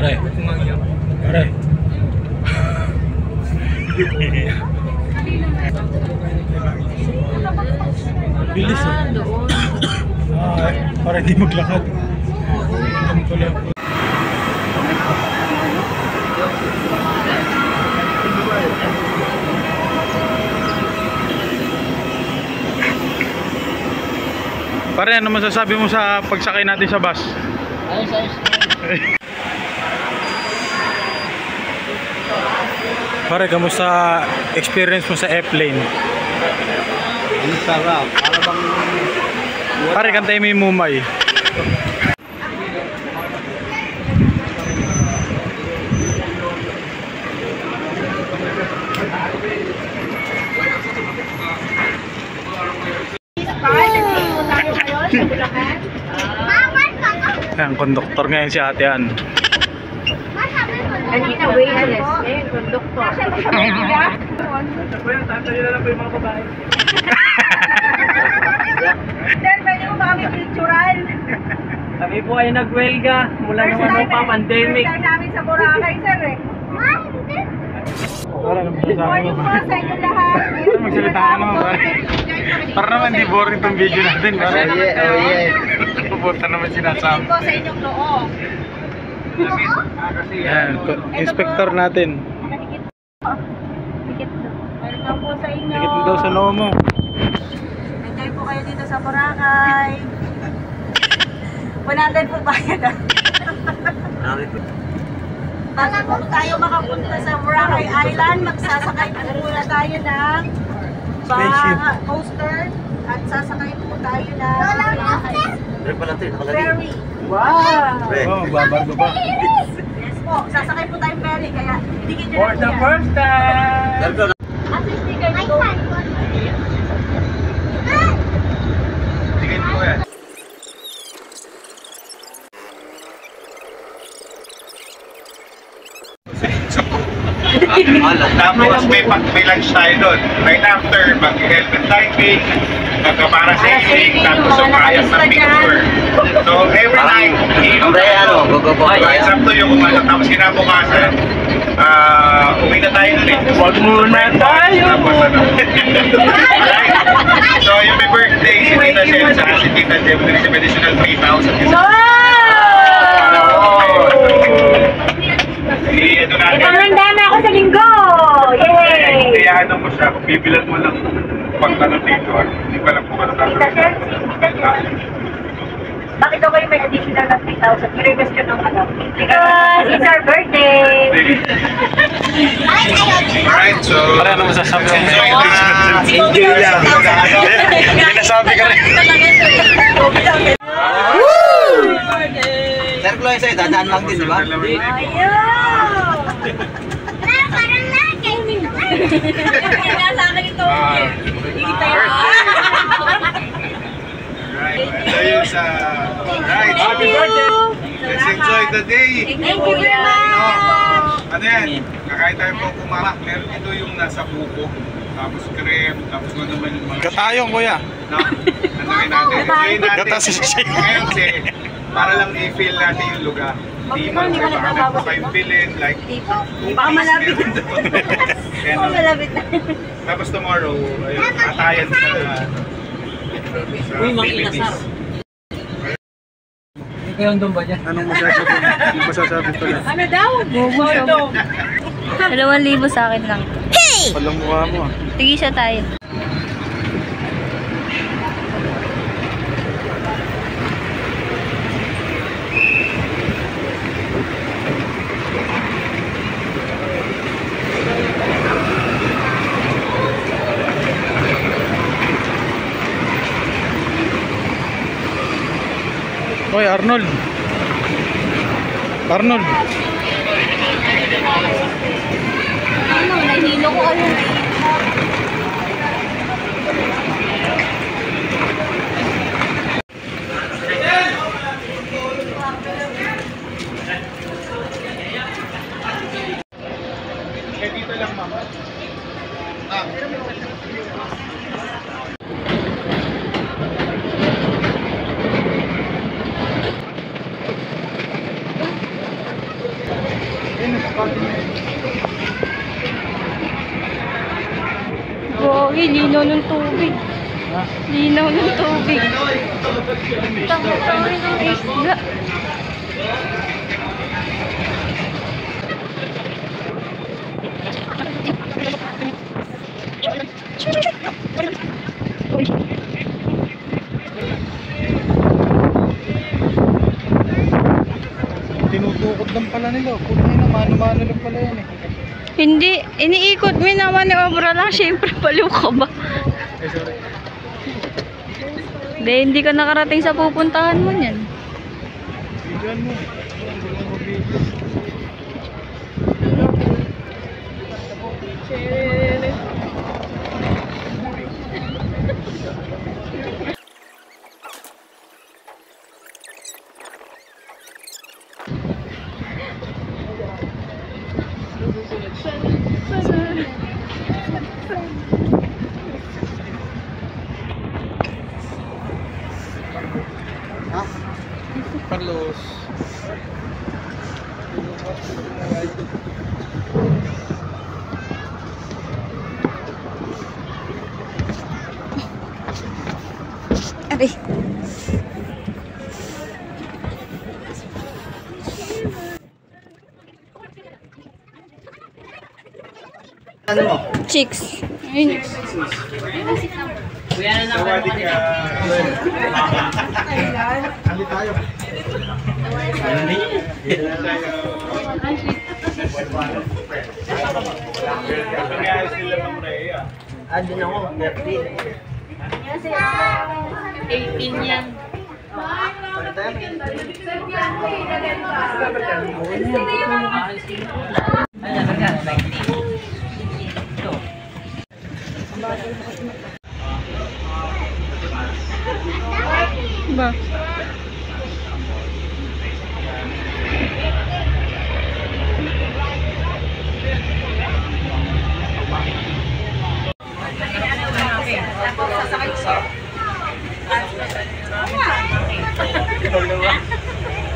Pare. Pare. Bilis ah. Doon. Para hindi maglakad. Pare, ano masasabi mo sa pagsakay natin sa bus? Ayos. Pare, kamusta experience mo sa airplane? Ang sarap. Para bang... Pare, kantay mo yung Mumay. Ayan, konduktor ngayon si Ate Ann. Kanina way alas. Ngayon, konduktor. Sir, pwede mo ba kami picturean? Kami po ay nagwelga mula naman pa pandemic. First time namin sa Boracay, sir eh. Good morning po sa inyo lahat. Magsalita ka naman, pare. Para naman di boring tong video natin. Pupunta naman sinasabi. Tingin ko sa inyong loob. Ayan, inspector natin. Dikit po. Welcome po sa inyo. Dikit mo daw sa noo mo. Enjoy po kayo dito sa Boracay. 100 po bayad ah. Bago po tayo makapunta sa Boracay Island, magsasakay po muna tayo ng coaster at sasakay po tayo ng ferry. Wow! Oh, babargo pa. Yes po, sasakay po tayong ferry kaya dikit nyo For the first time! As a sticker nito. Tingin mo yan. Tapos may lunch tayo doon. Right after, mag-helmet diving, magka-parasailing, tapos sumayas ng picture. So, every night, it's up to you kung ano. Tapos kinabukasan, uwi na tayo doon eh. Wag muna tayo! Tapos ano. So, yung may birthday, si Tita Jem, saka si Tita Jem, there's an additional 3,000. Ito natin. Ipamanda na ako sa linggo! Yay! Kaya ano mo siya, kung bibilan mo lang pagtanong dito, hindi pa lang kung ano Tita Shem, bakit daw kayo may additional na 3,000? Request ko ng ano? Because it's our birthday! Alright, so... Pare, ano masasabi mo? Enjoy lang. Pinasabi ka rin. Sir Chloe, sa'yo, dadaan lang din, di ba? Ayaw! Parang lagi! Kaya sa akin ito. Ikita yun. Ayun sa... Right. Happy birthday! Let's enjoy the day. Thank you very much! Ano yan? Kakain tayo po kumara. Meron ito yung nasa buko. Tapos cream. Tapos ano naman yung mga... Katayong, kuya. No? Ano kayo natin? Enjoy natin. Gatas siya. Ngayon kasi, para lang i-feel natin yung lugar. Di mo baka po kayong feeling like... Baka malapit na. Kaya Baka malapit na. Tapos tomorrow, ayun, atayan sa... Uy, mga inasar. Hindi kayong doon ba dyan? Anong masasabi? Anong masasabi pala? Ano daw? Bobo. 2,000 sa akin lang. Walang mukha mo ah. Tigisa tayo. Hoy, Arnold. Arnold. Ano, nahilo ko ano. Dito lang, mama. Gogi, linaw ng tubig. Linaw ng tubig. Tangin ng isla. Tinutukod lang pala nila. Puti na, mano-mano lang pala yan eh. Hindi, iniikot mo naman ni obra lang. Siyempre, paliw ka ba? Eh, sorry. Hindi ka nakarating sa pupuntahan mo niyan. Bigyan mo. Carlos. Aray. Ano mo? Chicks. Ayun. Kuya na naman ako kanina. Hindi tayo. Andun ako, 13. 18 yan. Ba?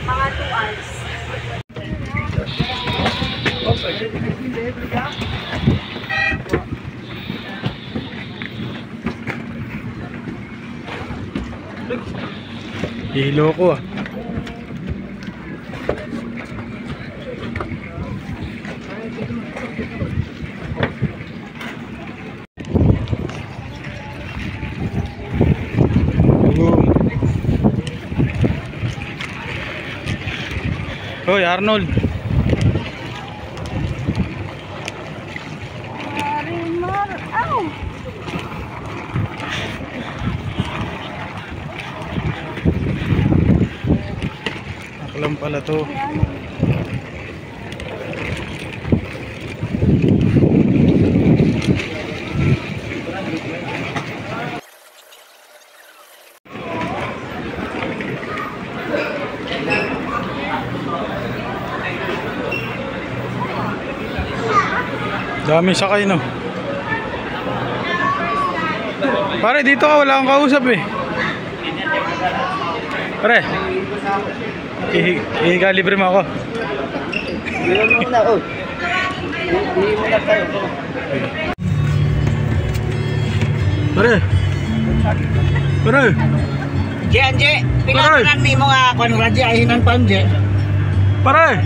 Mga 2 hours. Hilo ko ah. Hoy Arnold. Ako lang pala to. Dami sakay no. Pare dito ka, wala kang kausap eh. Pare, i-calibre mo ako. Bilang mo na, oh. Hindi mo na tayo. Pare. Pare. Anje, pinatunan ni mo nga kung radya ahinan pa anje. Pare.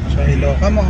Sa ilo ka mo.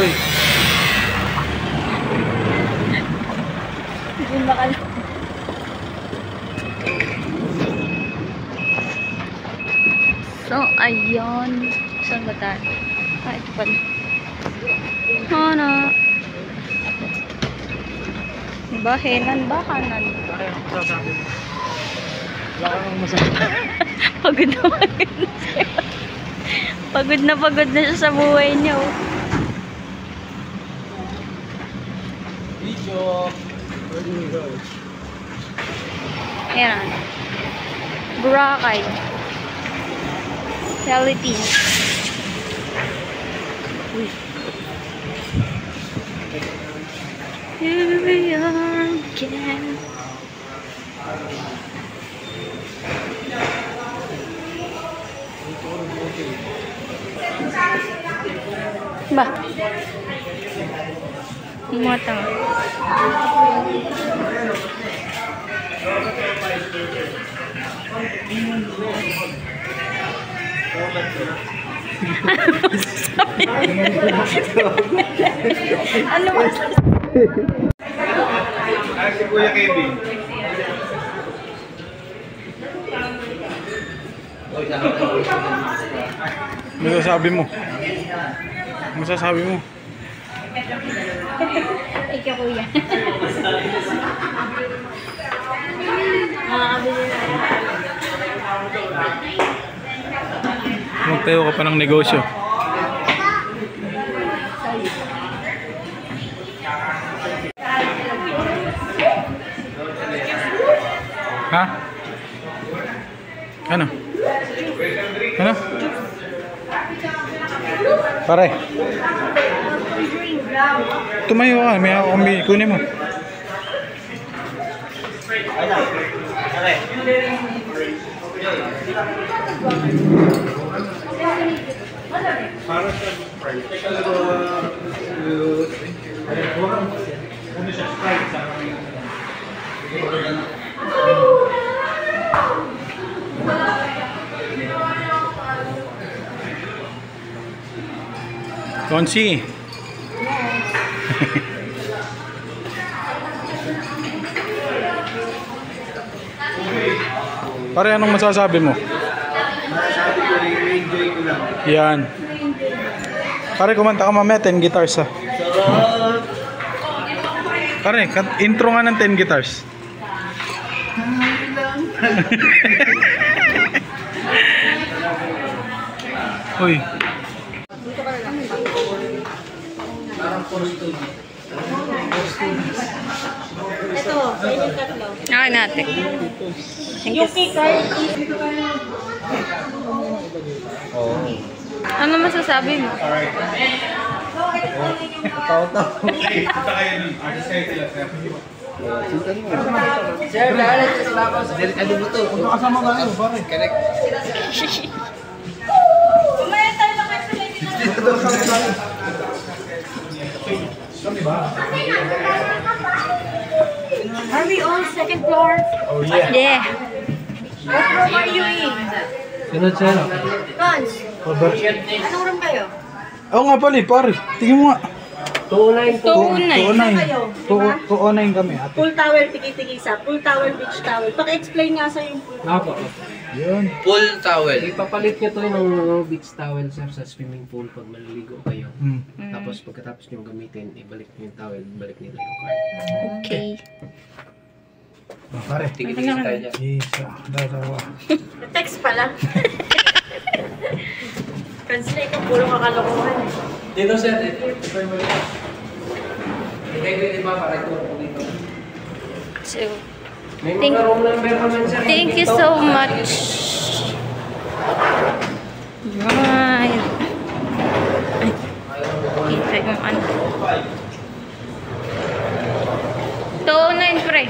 Uy. Hindi makal... So, ayun. Saan ba tayo? Ah, ito pala. Hana. Bahenan ba kanan? Wala kang masasabi. Pagod na pagod na siya. Pagod na siya sa buhay niya. Oh. Video. Where do we go? Ayan. Boracay. Philippines. Here we are again. Ba? Matang. Ano ba? Ay, si Kuya Kevin. Masasabi mo. Masasabi mo. Ikaw kuya. Magtayo ka pa ng negosyo. Ha? Ano? Ano? Pare. Tumayo ka, may ako kami kunin mo. Konsi. Pare, anong masasabi mo? Masasabi ko, enjoy ko lang. Yan. Pare, kumanta ka mamaya 10 guitars ha. Sarap! Pare, intro nga ng 10 guitars. Uy. Ito, yung tatlo. Okay natin. Yung cake card. Ano masasabi mo? Tao-tao. Punta kayo nun. Artist kayo sila, sir. Sir, dahil sa ako sa ano mo to? Ano kasama ka ngayon, pare? Correct. Kumaya tayo mga Are we on second floor? Oh yeah. Yeah. What room are you in? Sunod siya. Cons, Cover. anong room kayo? Oo nga pare. Tingin mo nga. 209. 209 kami ate. Pool towel, tiki-tikisa. Pool towel, beach towel. Paki-explain nga sa yung pool towel. Yun. Full towel. Ipapalit nyo to ng beach towel sir sa swimming pool pag maliligo kayo. Tapos pagkatapos nyo gamitin, ibalik nyo yung towel, balik nila yung card. Okay. Pare. Tigil-tigil tayo dyan. Isa. Dalawa. Text pala. Cancel ikaw, puro kakalokohan eh. Dito sir, ito yung balik. Hintay ko yung iba para ito po dito. So, May Thank- mga room number naman sir. thank you so much. Right. Ay, kita yung ano. 209 pre.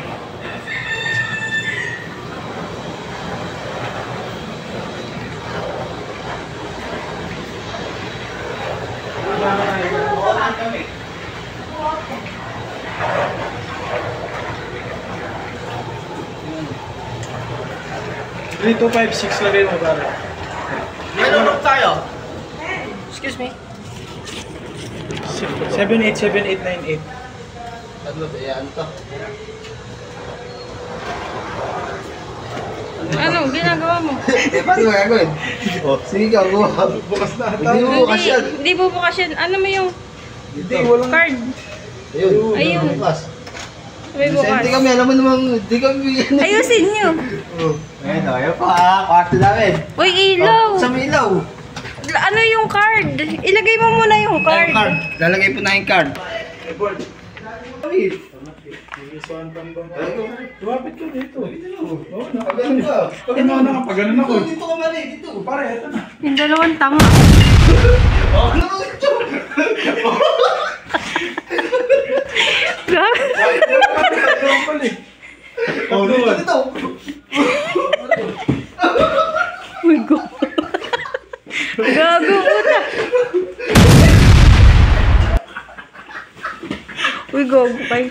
Three, 2, 5, 6 lagay mo pare. Ano tayo? Excuse me. 787898. Ano ba yan to? Ano, ginagawa mo? Paano mo gagawin? Sige ka, gawa. Bukas na. Hindi mo bukas yan. Hindi bubukas yan. Ano mo yung Hindi, walang... card? Ayun. Ayun. Bukas. May bukas. Hindi kami, alam mo namang, hindi kami yan. Ayusin nyo. Ayun, ayaw pa. Kwarto namin. Uy, ilaw. Sa ilaw. Ano yung card? Ilagay mo muna yung card. Card. Lalagay po na yung card. Lumapit ka dito. Oo, Pagano ka? Ano na nga, pag ganun ako. Dito ka mali, dito. Pare, eto na. Yung dalawang tanga. Ano? Oh, doon. Dito. Uy, go. Gago puta. Uy, gago kayo.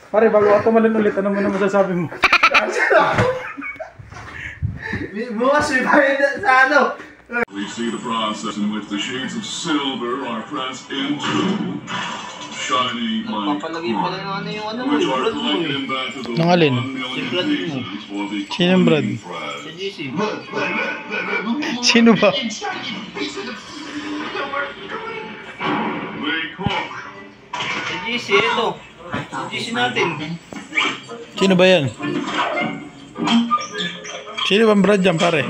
Pare, bago ako tumalon ulit, ano mo na masasabi mo? Bukas may bayad sa ano. We see the process in which the shades of silver are pressed into shiny like Papalagay pala ng ano yung ano mo, which yung are brad mo collected eh. in back to the Nang alin? 1 million Si Brad mo. pieces for the Sinong Brad? cloning thread. Sa GC. Sino ba? They cook. Sa GC, ito. Sa GC natin. Sino ba yan? Sino bang Brad dyan, pare?